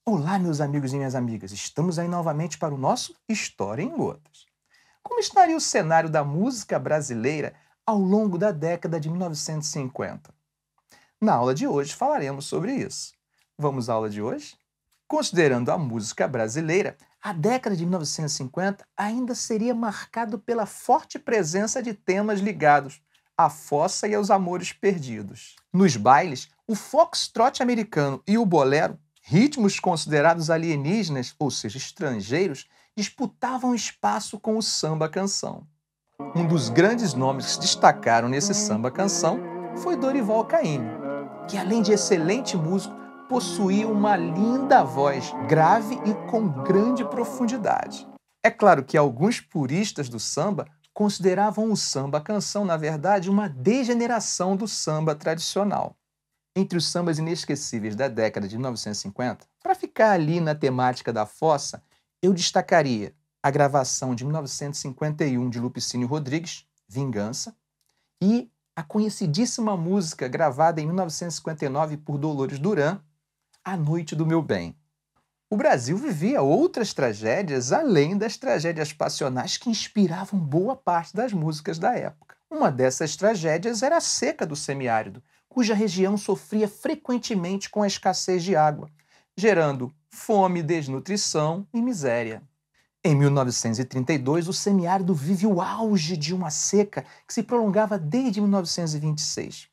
Olá, meus amigos e minhas amigas. Estamos aí novamente para o nosso História em Gotas. Como estaria o cenário da música brasileira ao longo da década de 1950? Na aula de hoje falaremos sobre isso. Vamos à aula de hoje? Considerando a música brasileira, a década de 1950 ainda seria marcada pela forte presença de temas ligados à fossa e aos amores perdidos. Nos bailes, o foxtrot americano e o bolero, ritmos considerados alienígenas, ou seja, estrangeiros, disputavam espaço com o samba-canção. Um dos grandes nomes que se destacaram nesse samba-canção foi Dorival Caymmi, que além de excelente músico, possuía uma linda voz, grave e com grande profundidade. É claro que alguns puristas do samba consideravam o samba-canção, na verdade, uma degeneração do samba tradicional. Entre os sambas inesquecíveis da década de 1950, para ficar ali na temática da fossa, eu destacaria a gravação de 1951 de Lupicínio Rodrigues, Vingança, e a conhecidíssima música gravada em 1959 por Dolores Duran, A Noite do Meu Bem. O Brasil vivia outras tragédias além das tragédias passionais que inspiravam boa parte das músicas da época. Uma dessas tragédias era a seca do semiárido, cuja região sofria frequentemente com a escassez de água, gerando fome, desnutrição e miséria. Em 1932, o semiárido vive o auge de uma seca que se prolongava desde 1926.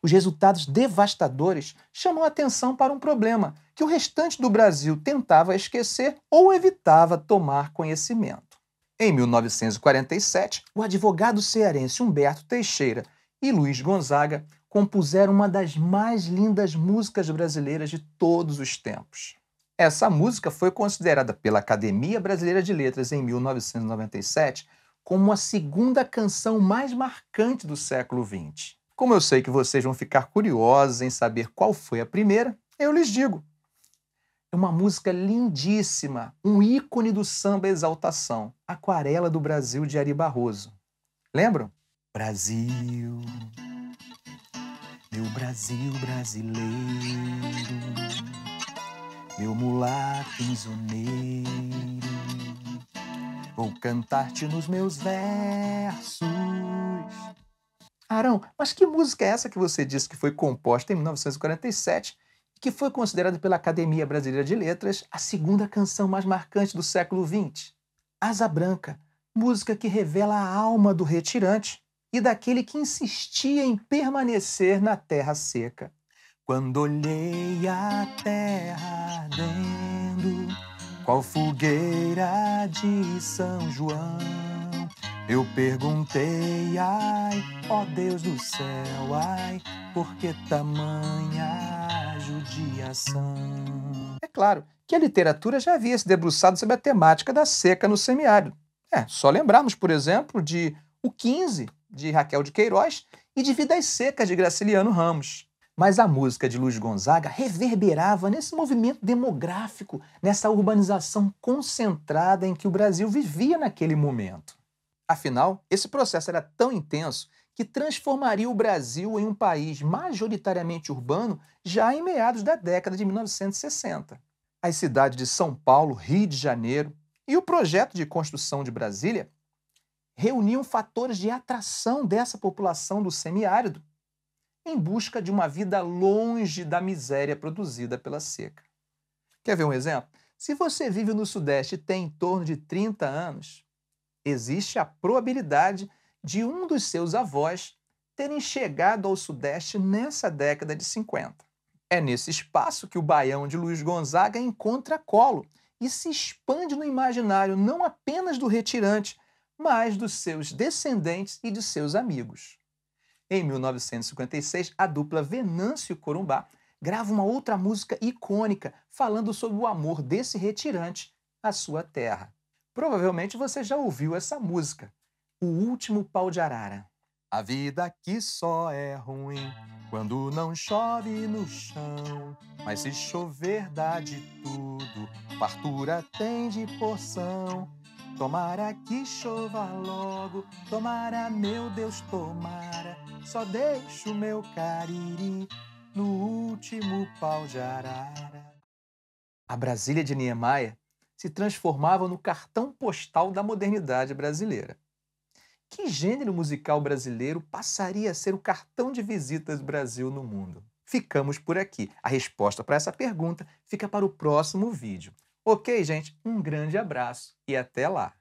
Os resultados devastadores chamam a atenção para um problema que o restante do Brasil tentava esquecer ou evitava tomar conhecimento. Em 1947, o advogado cearense Humberto Teixeira e Luiz Gonzaga compuseram uma das mais lindas músicas brasileiras de todos os tempos. Essa música foi considerada pela Academia Brasileira de Letras em 1997 como a segunda canção mais marcante do século XX. Como eu sei que vocês vão ficar curiosos em saber qual foi a primeira, eu lhes digo. É uma música lindíssima, um ícone do samba exaltação, Aquarela do Brasil de Ari Barroso. Lembram? Brasil, meu Brasil brasileiro, meu mulato insoneiro, vou cantar-te nos meus versos. Arão, mas que música é essa que você disse que foi composta em 1947 e que foi considerada pela Academia Brasileira de Letras a segunda canção mais marcante do século XX? Asa Branca, música que revela a alma do retirante e daquele que insistia em permanecer na terra seca. Quando olhei a terra ardendo, qual fogueira de São João, eu perguntei, ai, ó Deus do céu, ai, por que tamanha judiação? É claro que a literatura já havia se debruçado sobre a temática da seca no semiárido. Só lembrarmos, por exemplo, de O 15, de Raquel de Queiroz, e de Vidas Secas, de Graciliano Ramos. Mas a música de Luiz Gonzaga reverberava nesse movimento demográfico, nessa urbanização concentrada em que o Brasil vivia naquele momento. Afinal, esse processo era tão intenso que transformaria o Brasil em um país majoritariamente urbano já em meados da década de 1960. As cidades de São Paulo, Rio de Janeiro e o projeto de construção de Brasília reuniam fatores de atração dessa população do semiárido em busca de uma vida longe da miséria produzida pela seca. Quer ver um exemplo? Se você vive no Sudeste e tem em torno de 30 anos, existe a probabilidade de um dos seus avós terem chegado ao Sudeste nessa década de 50. É nesse espaço que o baião de Luiz Gonzaga encontra colo e se expande no imaginário não apenas do retirante, mas dos seus descendentes e de seus amigos. Em 1956, a dupla Venâncio Corumbá grava uma outra música icônica falando sobre o amor desse retirante à sua terra. Provavelmente você já ouviu essa música, O Último Pau de Arara. A vida aqui só é ruim quando não chove no chão, mas se chover dá de tudo, fartura tem de porção. Tomara que chova logo, tomara, meu Deus, tomara, só deixo meu cariri no último pau de arara. A Brasília de Niemeyer se transformava no cartão postal da modernidade brasileira. Que gênero musical brasileiro passaria a ser o cartão de visitas do Brasil no mundo? Ficamos por aqui. A resposta para essa pergunta fica para o próximo vídeo. Ok, gente? Um grande abraço e até lá!